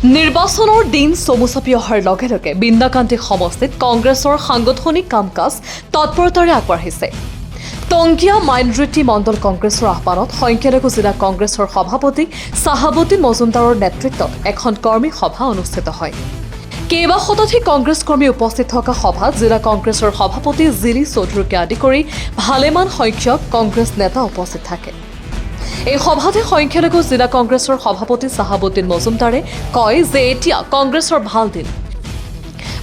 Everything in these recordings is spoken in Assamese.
নিৰ্বাচনৰ দিন চমু চাপি অহাৰ লগে লগে বিন্দাকান্তি সমষ্টিত কংগ্ৰেছৰ সাংগঠনিক কাম কাজ তৎপৰতাৰে আগবাঢ়িছে। টংগীয়া মাইনৰিটি মণ্ডল কংগ্ৰেছৰ আহ্বানত সংখ্যালঘু জিলা কংগ্ৰেছৰ সভাপতি চাহাবুদ্দিন মজুমদাৰৰ নেতৃত্বত এখন কৰ্মী সভা অনুষ্ঠিত হয়। কেইবা শতাধিক কংগ্ৰেছ কৰ্মী উপস্থিত থকা সভাত জিলা কংগ্ৰেছৰ সভাপতি জিলি চৌধুৰীকে আদি কৰি ভালেমান সংখ্যক কংগ্ৰেছ নেতা উপস্থিত থাকে। এই সভাতে সংখ্যালঘু জিলা কংগ্ৰেছৰ সভাপতি চাহাবুদ্দিন মজুমদাৰে কয় যে এতিয়া কংগ্ৰেছৰ ভাল দিন।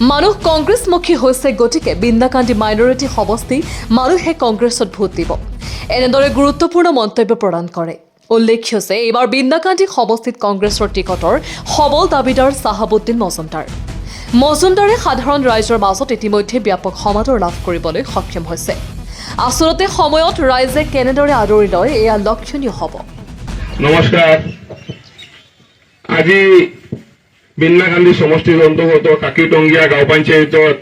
মানুহ কংগ্ৰেছমুখী হৈছে, গতিকে বিন্দাকান্দি মাইনৰিটি সমষ্টি মানুহে কংগ্ৰেছত ভোট দিব। এনেদৰে গুৰুত্বপূৰ্ণ মন্তব্য প্ৰদান কৰে। উল্লেখ্য যে এইবাৰ বিন্দাকান্দি সমষ্টিত কংগ্ৰেছৰ টিকটৰ সবল দাবীদাৰ চাহাবুদ্দিন মজুমদাৰে সাধাৰণ ৰাইজৰ মাজত ইতিমধ্যে ব্যাপক সমাদৰ লাভ কৰিবলৈ সক্ষম হৈছে। আচলতে সময়ত ৰাইজে কেনেদৰে আদৰি লয় এয়া লক্ষণীয় হ'ব। নমস্কাৰ। আজি বিন্দাকান্দি সমষ্টিৰ অন্তৰ্গত কাকিটংগীয়া গাঁও পঞ্চায়তত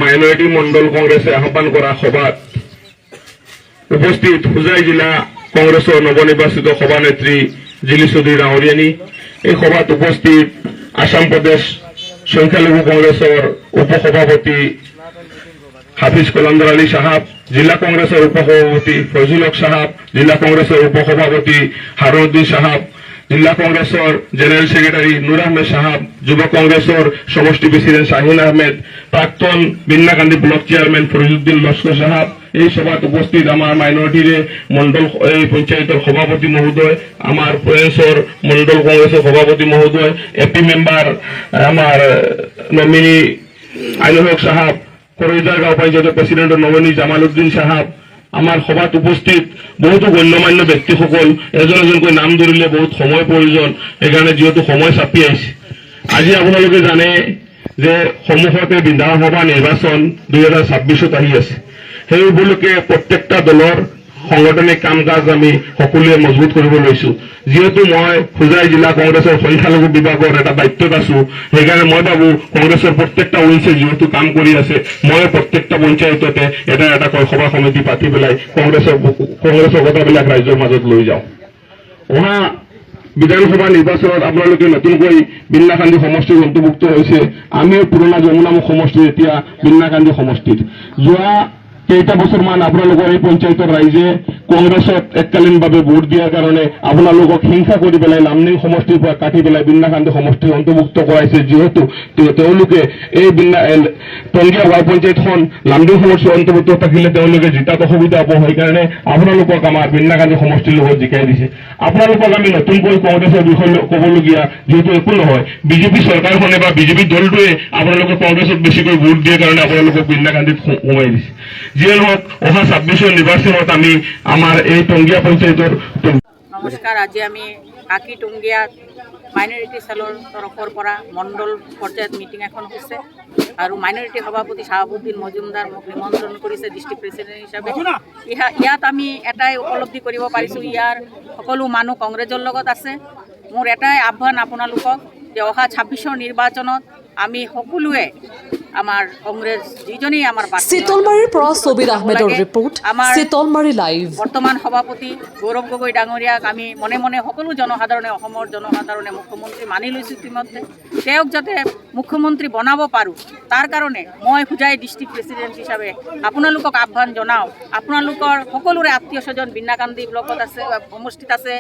মাইনৰিটি মণ্ডল কংগ্ৰেছে আহ্বান কৰা সভাত উপস্থিত হোজাই জিলা কংগ্ৰেছৰ নৱনিৰ্বাচিত সভানেত্ৰী জিলি চৌধুৰী ডাঙৰীয়ানী, এই সভাত উপস্থিত আসাম প্ৰদেশ সংখ্যালঘু কংগ্ৰেছৰ উপসভাপতি হাফিজ কলন্দৰ আলী সাহাব, জিলা কংগ্ৰেছৰ উপসভাপতি ফজলুল হক সাহাব, জিলা কংগ্ৰেছৰ উপসভাপতি হাৰুদ্দিন সাহাব, জিলা কংগ্ৰেছৰ জেনেৰেল ছেক্ৰেটাৰী নুৰ আহমেদ সাহাব, যুৱ কংগ্ৰেছৰ সমষ্টি প্ৰেচিডেণ্ট শাহিন আহমেদ, প্ৰাক্তন বিন্দাকান্দি ব্লক চেয়াৰমেন ফৰিজুদ্দিন লস্কৰ সাহাব, এই সভাত উপস্থিত আমাৰ মাইনৰিটিৰে মণ্ডল এই পঞ্চায়তৰ সভাপতি মহোদয়, আমাৰ প্ৰয়েন্সৰ মণ্ডল কংগ্ৰেছৰ সভাপতি মহোদয়, এপি মেম্বাৰ আমাৰ নমিনী আইনুল হক সাহাব, করইদার গাঁও পঞ্চায়েতের প্রেসিডেন্ট নমিনী জামালউদ্দিন সাহাব, আমার সভাত উপস্থিত বহুতো গণ্যমান্য ব্যক্তিসকল, এজন এজনকৈ নাম ধৰিলে বহুত সময় প্ৰয়োজন, সেইকাৰণে যিহেতু সময় চাপি আহিছে, আজি আপোনালোকে জানে যে সন্মুখতে বিধানসভা নিৰ্বাচন 2026 আহি আছে। সেই উপলক্ষে প্ৰত্যেকটা দলৰ সাংগঠনিক কাম কাজ আমি সকলোৱে মজবুত কৰিব লৈছো। যিহেতু মই হোজাই জিলা কংগ্ৰেছৰ সংখ্যালঘু বিভাগৰ এটা দায়িত্বত আছো, সেইকাৰণে মই ভাবো কংগ্ৰেছৰ প্ৰত্যেকটা উইংছে যিহেতু কাম কৰি আছে, মই প্ৰত্যেকটা পঞ্চায়ততে এটা এটা সভা সমিতি পাতি পেলাই কংগ্ৰেছৰ কথাবিলাক ৰাইজৰ মাজত লৈ যাওঁ। অহা বিধানসভা নিৰ্বাচনত আপোনালোকে নতুনকৈ বিন্দাকান্দি সমষ্টিত অন্তৰ্ভুক্ত হৈছে। আমিও পুৰণা যমুনামুখ সমষ্টিৰ এতিয়া বিন্দাকান্দি সমষ্টিত যোৱা কেইটা বছৰমান আপোনালোকৰ এই পঞ্চায়তৰ ৰাইজে কংগ্ৰেছত এককালীনভাৱে ভোট দিয়াৰ কাৰণে আপোনালোকক হিংসা কৰি পেলাই লামডিং সমষ্টিৰ পৰা কাটি পেলাই বিন্দাকান্দি সমষ্টিত অন্তৰ্ভুক্ত কৰাইছে। যিহেতু তেওঁলোকে এই টংগীয়া গাঁও পঞ্চায়তখন লামডিং সমষ্টিৰ অন্তৰ্ভুক্ত থাকিলে তেওঁলোকে জিতাত অসুবিধা হ'ব, সেইকাৰণে আপোনালোকক আমাৰ বিন্দাকান্দি সমষ্টিৰ লগত জিকাই দিছে। আপোনালোকক আমি নতুনকৈ কংগ্ৰেছৰ বিষয়ে ক'বলগীয়া যিহেতু একো নহয়, বিজেপি চৰকাৰখনে বা বিজেপি দলটোৱে আপোনালোকে কংগ্ৰেছত বেছিকৈ ভোট দিয়াৰ কাৰণে আপোনালোকক বিন্দাকান্দিত সোমাই দিছে। যিয়ে নহওক, অহা 26 নিৰ্বাচনত আমি আমাৰ এই টংগীয়া পঞ্চায়তৰ নমস্কাৰ। আজি আমি কাকিটংগীয়া মাইনৰিটি চেলৰ তৰফৰ পৰা মণ্ডল পৰ্যায়ত মিটিং এখন হৈছে আৰু মাইনৰিটি সভাপতি চাহাবুদ্দিন মজুমদাৰ মোক নিমন্ত্ৰণ কৰিছে ডিষ্ট্ৰিক্ট প্ৰেচিডেণ্ট হিচাপে। ইয়াত আমি এটাই উপলব্ধি কৰিব পাৰিছোঁ, ইয়াৰ সকলো মানুহ কংগ্ৰেছৰ লগত আছে। মোৰ এটাই আহ্বান আপোনালোকক যে অহা 26 নিৰ্বাচনত আমি সকলোৱে আমাৰ কংগ্ৰেছ যিজনেই আমাৰ চিতলমাৰীৰ পৰা ছবিৰ আহমেদৰ ৰিপৰ্ট, চিতলমাৰী লাইভ। বৰ্তমান সভাপতি গৌৰৱ গগৈ ডাঙৰীয়াক আমি মনে মনে সকলো জনসাধাৰণে, অসমৰ জনসাধাৰণে মুখ্যমন্ত্ৰী মানি লৈছোঁ। ইতিমধ্যে তেওঁক যাতে মুখ্যমন্ত্ৰী বনাব পাৰোঁ, তাৰ কাৰণে মই হোজাই ডিষ্ট্ৰিক্ট প্ৰেচিডেণ্ট হিচাপে আপোনালোকক আহ্বান জনাওঁ। আপোনালোকৰ সকলোৰে আত্মীয় স্বজন বিন্দাকান্দি ব্লকত আছে, সমষ্টিত আছে,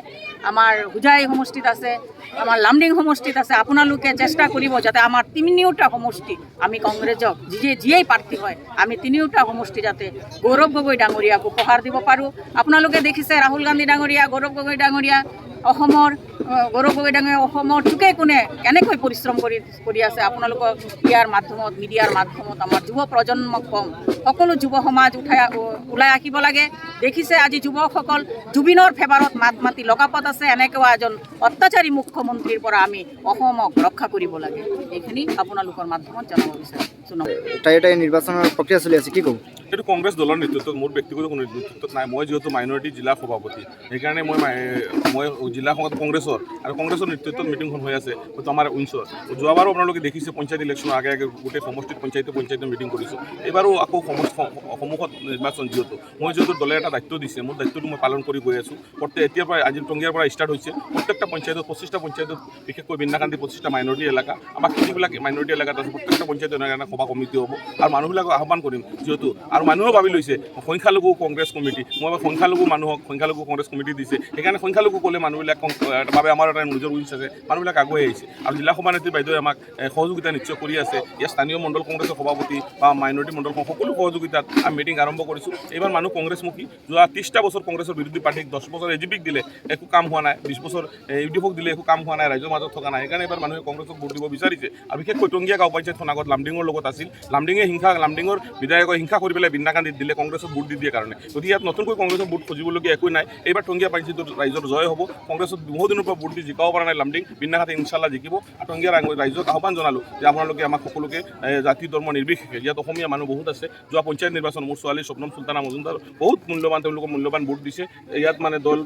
আমাৰ হোজাই সমষ্টিত আছে, আমাৰ লামডিং সমষ্টিত আছে। আপোনালোকে চেষ্টা কৰিব যাতে আমাৰ তিনিওটা সমষ্টি আমি কংগ্ৰেছক যিয়েই প্ৰাৰ্থী হয় আমি তিনিওটা সমষ্টি যাতে গৌৰৱ গগৈ ডাঙৰীয়াক উপহাৰ দিব পাৰোঁ। আপোনালোকে দেখিছে ৰাহুল গান্ধী ডাঙৰীয়া, গৌৰৱ গগৈ ডাঙৰীয়া, গৌৰৱ গগৈ ডাঙৰীয়া অসমৰ চুকে কোণে কেনেকৈ পৰিশ্ৰম কৰি আছে। আপোনালোকক ইয়াৰ মাধ্যমত, মিডিয়াৰ মাধ্যমত আমাৰ যুৱ প্ৰজন্মক কম, সকলো যুৱ সমাজ ওলাই আহিব লাগে। দেখিছে আজি যুৱকসকল জুবিনৰ ফেভাৰত মাত মাতি লকাপত আছে। এনেকুৱা এজন অত্যাচাৰী মুখ্যমন্ত্ৰীৰ পৰা আমি অসমক ৰক্ষা কৰিব লাগে। এইখিনি আপোনালোকৰ মাধ্যমত জনাব বিচাৰিছোঁ। টাই নিৰ্বাচনৰ প্ৰক্ৰিয়া চলি আছে, কি ক'ব? সেইটো কংগ্ৰেছ দলৰ নেতৃত্বত, মোৰ ব্যক্তিগত কোনো নেতৃত্বত নাই। মই যিহেতু মাইনৰিটি জিলা সভাপতি, সেইকাৰণে মই জিলা কংগ্ৰেছৰ আৰু কংগ্ৰেছৰ নেতৃত্বত মিটিংখন হৈ আছে, হয়তো আমাৰ উইন্সৰ। যোৱাবাৰো আপোনালোকে দেখিছে পঞ্চায়ত ইলেকশ্যনৰ আগে আগে গোটেই সমষ্টিত পঞ্চায়তে মিটিং কৰিছোঁ। এইবাৰো আকৌ সন্মুখত নিৰ্বাচন, মই যিহেতু দলে এটা দায়িত্ব দিছে, মোৰ দায়িত্বটো মই পালন কৰি গৈ আছোঁ। এতিয়াৰ পৰা আজি টংগিয়াৰ পৰা ষ্টাৰ্ট হৈছে, প্ৰত্যেকটা পঞ্চায়তত 25টা পঞ্চায়তত, বিশেষকৈ বিন্নাকান্দি 25টা মাইনৰিটি এলেকা, আমাৰ যিবিলাক মাইনৰিটি এলেকাত আছে প্ৰত্যেকটা পঞ্চায়তৰ কাৰণে সভা কমিটি হ'ব আৰু মানুহবিলাকক আহ্বান কৰিম। যিহেতু আৰু মানুহেও ভাবি লৈছে সংখ্যালঘু কংগ্ৰেছ কমিটি, মই সংখ্যালঘু মানুহক সংখ্যালঘু কংগ্ৰেছ কমিটি দিছে, সেইকাৰণে সংখ্যালঘু ক'লে মানুহবিলাক বাবে আমাৰ এটা নিজৰ উইন্স আছে, মানুহবিলাক আগুৱাই আহিছে। আৰু জিলা সভানেত্ৰী বাইদেৱে আমাক সহযোগিতা নিশ্চয় কৰি আছে। ইয়াৰ স্থানীয় মণ্ডল কংগ্ৰেছৰ সভাপতি বা মাইনৰিটি মণ্ডল সকলো সহযোগিতাত আমি মিটিং আৰম্ভ কৰিছোঁ। এইবাৰ মানুহ কংগ্ৰেছমুখী। যোৱা 30টা বছৰ কংগ্ৰেছৰ বিৰোধী পাৰ্টীক 10 বছৰ এজিপিক দিলে একো কাম হোৱা নাই, 20 বছৰ ইউডিএফক দিলে একো কাম হোৱা নাই, ৰাইজৰ মাজত থকা নাই। সেইকাৰণে এইবাৰ মানুহে কংগ্ৰেছক ভোট দিব বিচাৰিছে। আৰু বিশেষকৈ টংগিয়া গাঁও পঞ্চায়তখন আগত লামডিঙৰ লগত আছিল, লামডিঙৰ বিধায়কে হিংসা কৰি পেলাই বিন্নাকান্দিত দিলে কংগ্ৰেছক ভোট দি দিয়ে কাৰণে। গতিকে ইয়াত নতুনকৈ কংগ্ৰেছক ভোট খুজিবলগীয়া একো নাই। এইবাৰ টংগিয়া পঞ্চায়তত ৰাইজৰ জয় হ'ব। কংগ্ৰেছত বহুদিনৰ পৰা ভোট দি জিকাব পৰা নাই লামডিং, বিন্নাকান্দি ইনশাল্লাহ জিকিব। আৰু টংগিয়া ৰাইজক আহ্বান জনালোঁ যে আপোনালোকে আমাক সকলোকে জাতি ধৰ্ম নিৰ্বিশেষে, ইয়াত অসমীয়া মানুহ বহুত আছে। যোৱা পঞ্চায়ত নিৰ্বাচন মোৰ ছোৱালী স্বপ্নম চুলতানা মজুমদাৰ বহুত মূল্যৱান, তেওঁলোকক মূল্যৱান ভোট দিছে। ইয়াত দল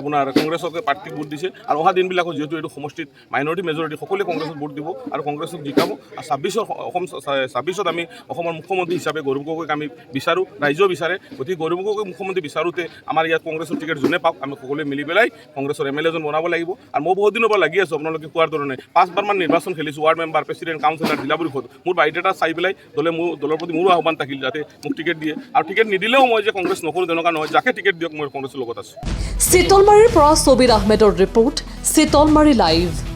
আপোনাৰ কংগ্ৰেছকে প্ৰাৰ্থীক ভোট দিছে। আৰু অহা দিনবিলাকত যিহেতু এইটো সমষ্টিত মাইনৰিটি মেজৰিটি সকলোৱে কংগ্ৰেছত ভোট দিব আৰু কংগ্ৰেছক জিকাব। আৰু 26ত আমি অসমৰ মুখ্যমন্ত্ৰী হিচাপে গৌৰৱ গগৈক আমি বিচাৰোঁ, ৰাইজেও বিচাৰে। গতিকে গৌৰৱ গগৈক মুখ্যমন্ত্ৰী বিচাৰোঁতে আমাৰ ইয়াত কংগ্ৰেছৰ টিকেট যোনে পাওক আমি সকলোৱে মিলি পেলাই কংগ্ৰেছৰ MLA এজন বনাব লাগিব। আৰু মই বহুত দিনৰ পৰা লাগি আছোঁ, আপোনালোকে কোৱাৰ ধৰণে 5বাৰমান নিৰ্বাচন খেলিছোঁ, ৱাৰ্ড মেম্বাৰ, প্ৰেচিডেণ্ট, কাউন্সিলৰ, জিলা পৰিষদ। মোৰ বায়'ডাটা চাই পেলাই দলৰ প্ৰতি মোৰো আহ্বান থাকিল যাতে মোক টিকেট দিয়ে। আৰু টিকেট নিদিলেও মই যে কংগ্ৰেছ নকৰোঁ তেনেকুৱা নহয়, যাকে টিকেট দিয়ক মই কংগ্ৰেছৰ লগত আছোঁ। চিতলমাৰীৰ পৰা ছবিৰ আহমেদৰ ৰিপৰ্ট, চিতলমাৰী লাইভ।